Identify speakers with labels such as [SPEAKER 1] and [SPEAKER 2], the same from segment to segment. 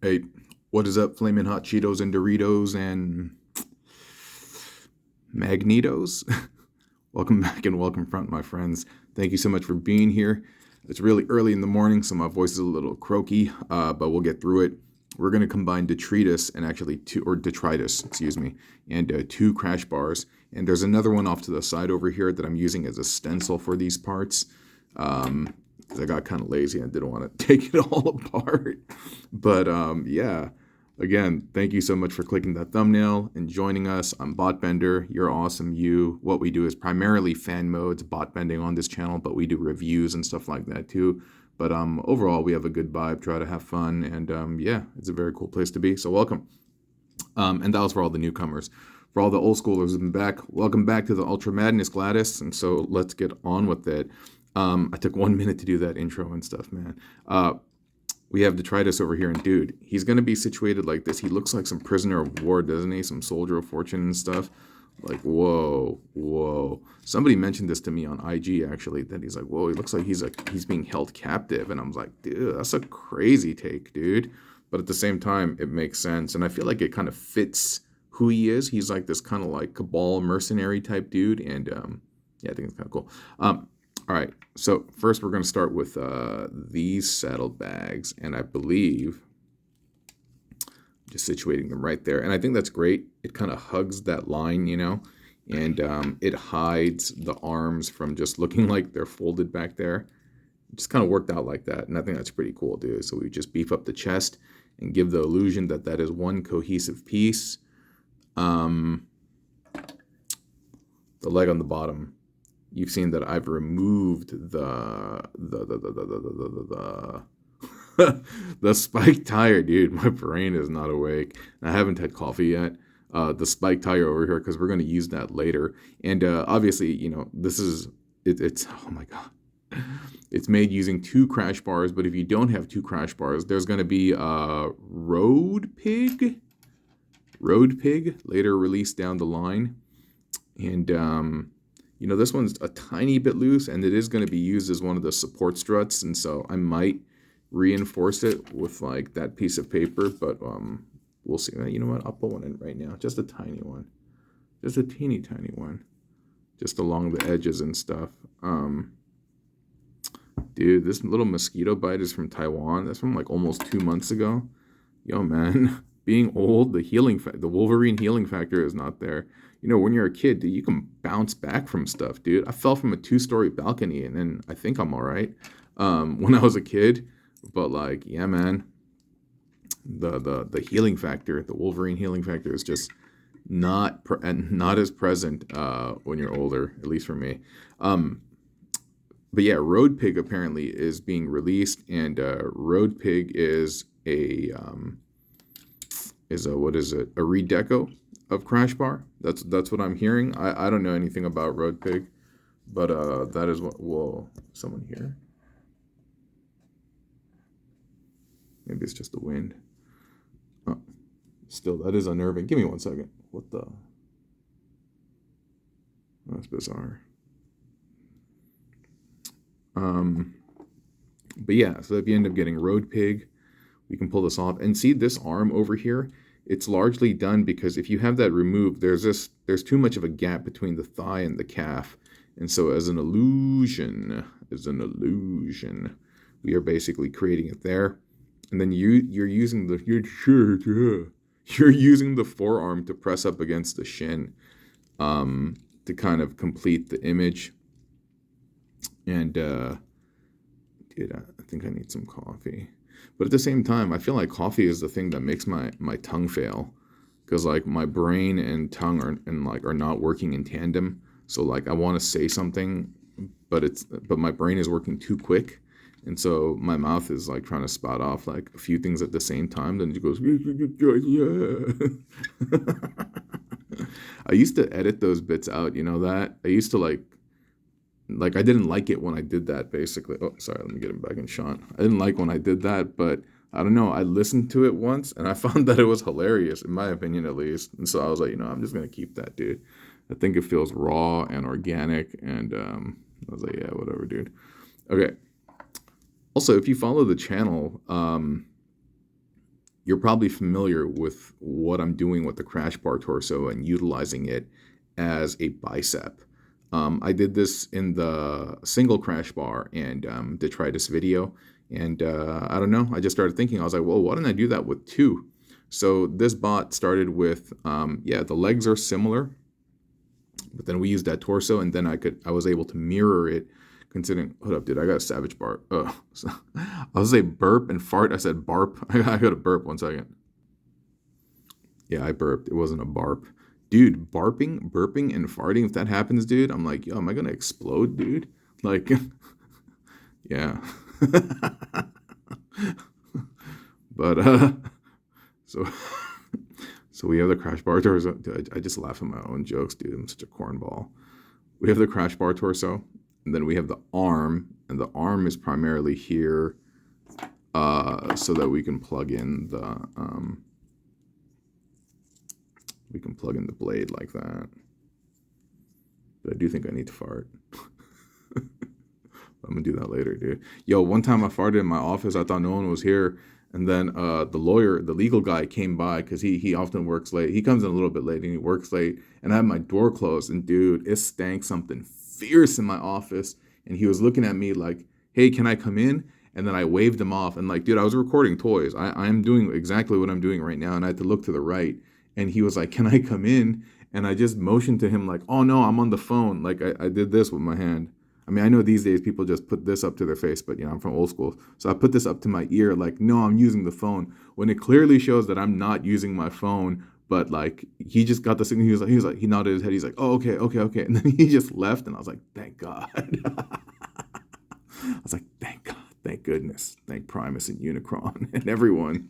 [SPEAKER 1] Hey, what is up, Flamin' Hot Cheetos and Doritos and Magnetos? Welcome back and welcome front, my friends. Thank you so much for being here. It's really early in the morning, so my voice is a little croaky, but we'll get through it. We're going to combine Detritus and actually Detritus, excuse me, and two crash bars. And there's another one off to the side over here that I'm using as a stencil for these parts. Because I got kind of lazy and didn't want to take it all apart. But yeah, again, thank you so much for clicking that thumbnail and joining us. I'm Botbender. You're awesome. What we do is primarily fan modes, bot bending on this channel, but we do reviews and stuff like that too. But overall, we have a good vibe, try to have fun, and yeah, it's a very cool place to be. So welcome. And that was for all the newcomers. For all the old schoolers who've been back, welcome back to the Ultra Madness, Gladys. And so let's get on with it. I took 1 minute to do that intro and stuff, man. We have Detritus over here, and dude, he's going to be situated like this. He looks like some prisoner of war, doesn't he? Some soldier of fortune and stuff. Like, whoa, whoa. Somebody mentioned this to me on IG, actually, that he's like, whoa, he looks like he's being held captive. And I was like, dude, that's a crazy take, dude. But at the same time, it makes sense. And I feel like it kind of fits who he is. He's like this kind of like cabal mercenary type dude. And yeah, I think it's kind of cool. All right, so first we're going to start with these saddlebags, and I believe just situating them right there. And I think that's great. It kind of hugs that line, you know, and it hides the arms from just looking like they're folded back there. It just kind of worked out like that, and I think that's pretty cool, dude. So we just beef up the chest and give the illusion that that is one cohesive piece. The leg on the bottom. You've seen that I've removed the the spike tire, dude. My brain is not awake. I haven't had coffee yet. The spike tire over here because we're going to use that later. And obviously, you know, it's oh my god, it's made using two crash bars. But if you don't have two crash bars, there's going to be Road Pig later released down the line, and you know, this one's a tiny bit loose, and it is going to be used as one of the support struts, and so I might reinforce it with, like, that piece of paper, but we'll see. You know what? I'll put one in right now. Just a tiny one. Just a teeny tiny one. Just along the edges and stuff. Dude, this little mosquito bite is from Taiwan. That's from, like, almost 2 months ago. Yo, man. Being old, the Wolverine healing factor is not there. You know, when you're a kid, dude, you can bounce back from stuff, dude. I fell from a 2-story balcony, and then I think I'm all right when I was a kid. But, like, yeah, man, the healing factor, the Wolverine healing factor is just not as present when you're older, at least for me. But yeah, Road Pig apparently is being released, and Road Pig is a what is it? A redeco of Crashbar. That's what I'm hearing. I don't know anything about Road Pig, but that is what. Whoa, someone here. Maybe it's just the wind. Oh, still, that is unnerving. Give me 1 second. What the? That's bizarre. But yeah, so if you end up getting Road Pig, we can pull this off. And see this arm over here? It's largely done because if you have that removed, there's too much of a gap between the thigh and the calf. And so as an illusion, we are basically creating it there. And then you're using the forearm to press up against the shin to kind of complete the image. And dude, I think I need some coffee. But at the same time, I feel like coffee is the thing that makes my tongue fail, because like my brain and tongue are not working in tandem. So like I want to say something, but my brain is working too quick, and so my mouth is like trying to spout off like a few things at the same time. Then it goes, yeah. I used to edit those bits out. You know that I used to like I didn't like it when I did that, basically. Oh, sorry, let me get him back in shot. I didn't like when I did that, but I don't know. I listened to it once, and I found that it was hilarious, in my opinion, at least. And so I was like, you know, I'm just going to keep that, dude. I think it feels raw and organic, and I was like, yeah, whatever, dude. Okay. Also, if you follow the channel, you're probably familiar with what I'm doing with the Crashbar torso and utilizing it as a bicep. I did this in the single Crashbar and Detritus video, and I don't know, I just started thinking, I was like, well, why didn't I do that with two? So this bot started with, the legs are similar, but then we used that torso, and then I was able to mirror it. Considering, hold up, dude, I got a savage barp. I was say burp and fart. I said barp. I got a burp. 1 second. Yeah, I burped. It wasn't a barp. Dude, burping, and farting, if that happens, dude, I'm like, yo, am I going to explode, dude? Like, yeah. But, so we have the Crashbar torso. Dude, I just laugh at my own jokes, dude. I'm such a cornball. We have the Crashbar torso. And then we have the arm, and the arm is primarily here so that we can plug in the blade like that. But I do think I need to fart. I'm gonna do that later, dude. Yo, one time I farted in my office. I thought no one was here, and then the legal guy came by because he often works late. He comes in a little bit late and he works late, and I had my door closed, and dude, it stank something fierce in my office, and he was looking at me like, hey, can I come in? And then I waved him off, and like, dude, I was recording toys. I'm doing exactly what I'm doing right now, and I had to look to the right, and he was like, can I come in? And I just motioned to him like, oh no, I'm on the phone. Like I did this with my hand. I mean, I know these days people just put this up to their face, but I'm from old school. So I put this up to my ear like, no, I'm using the phone, when it clearly shows that I'm not using my phone. But like, he just got the signal. He was like, he nodded his head. He's like, oh, okay. And then he just left. And I was like, thank God. I was like, thank God, thank goodness, thank Primus and Unicron and everyone.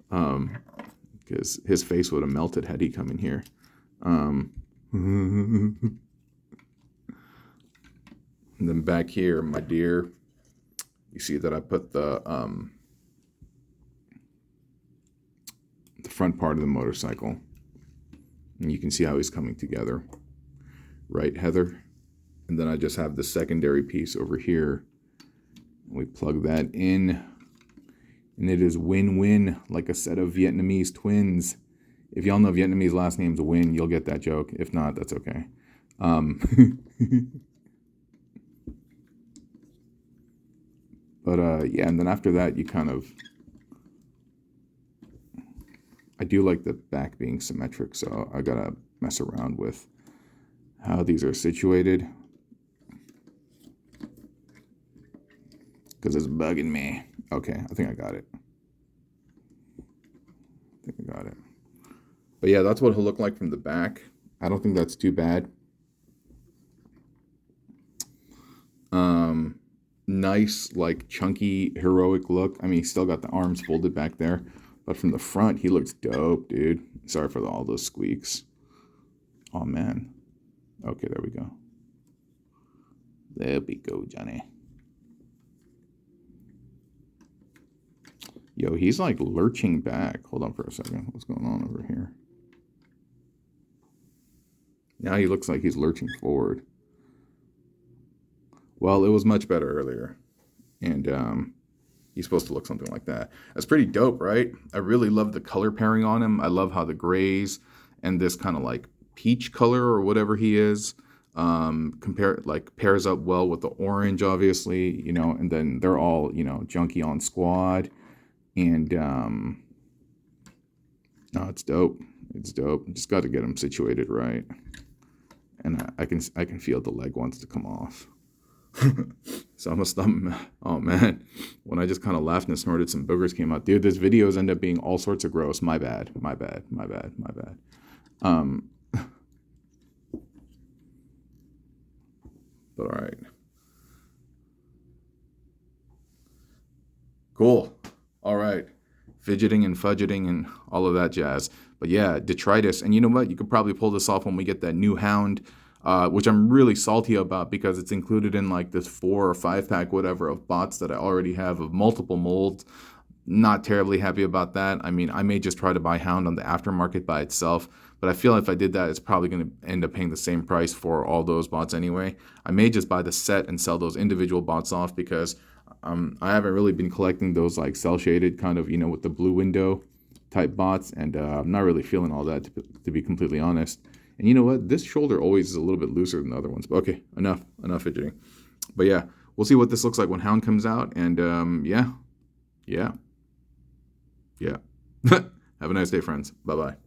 [SPEAKER 1] Because his face would have melted had he come in here. And then back here, my dear, you see that I put the front part of the motorcycle, and you can see how he's coming together, right, Heather? And then I just have the secondary piece over here. We plug that in, and it is win-win, like a set of Vietnamese twins. If y'all know Vietnamese last names Win, you'll get that joke. If not, that's okay. But and then after that, you kind of, I do like the back being symmetric, so I gotta mess around with how these are situated, because it's bugging me. Okay, I think I got it. But yeah, that's what he'll look like from the back. I don't think that's too bad. Nice, like, chunky, heroic look. I mean, he's still got the arms folded back there, but from the front, he looks dope, dude. Sorry for all those squeaks. Oh, man. Okay, there we go. There we go, Johnny. Yo, he's, like, lurching back. Hold on for a second. What's going on over here? Now he looks like he's lurching forward. Well, it was much better earlier, and he's supposed to look something like that. That's pretty dope, right? I really love the color pairing on him. I love how the grays and this kind of like peach color or whatever he is pairs up well with the orange, obviously, and then they're all, Junkion squad, and no, it's dope. It's dope. Just got to get him situated right, and I can feel the leg wants to come off. So I'm gonna stop. Oh man, when I just kind of laughed and snorted, some boogers came out. Dude, this videos end up being all sorts of gross. My bad. But all right, cool. All right, fidgeting and fudgeting and all of that jazz. But yeah, Detritus, and you know what? You could probably pull this off when we get that new Hound. Which I'm really salty about because it's included in like this 4 or 5 pack, whatever, of bots that I already have of multiple molds. Not terribly happy about that. I mean, I may just try to buy Hound on the aftermarket by itself, but I feel if I did that, it's probably going to end up paying the same price for all those bots anyway. I may just buy the set and sell those individual bots off because I haven't really been collecting those like cell shaded kind of, with the blue window type bots, and I'm not really feeling all that, to be completely honest. And you know what? This shoulder always is a little bit looser than the other ones. But okay, enough fidgeting. But yeah, we'll see what this looks like when Hound comes out. And yeah. Have a nice day, friends. Bye-bye.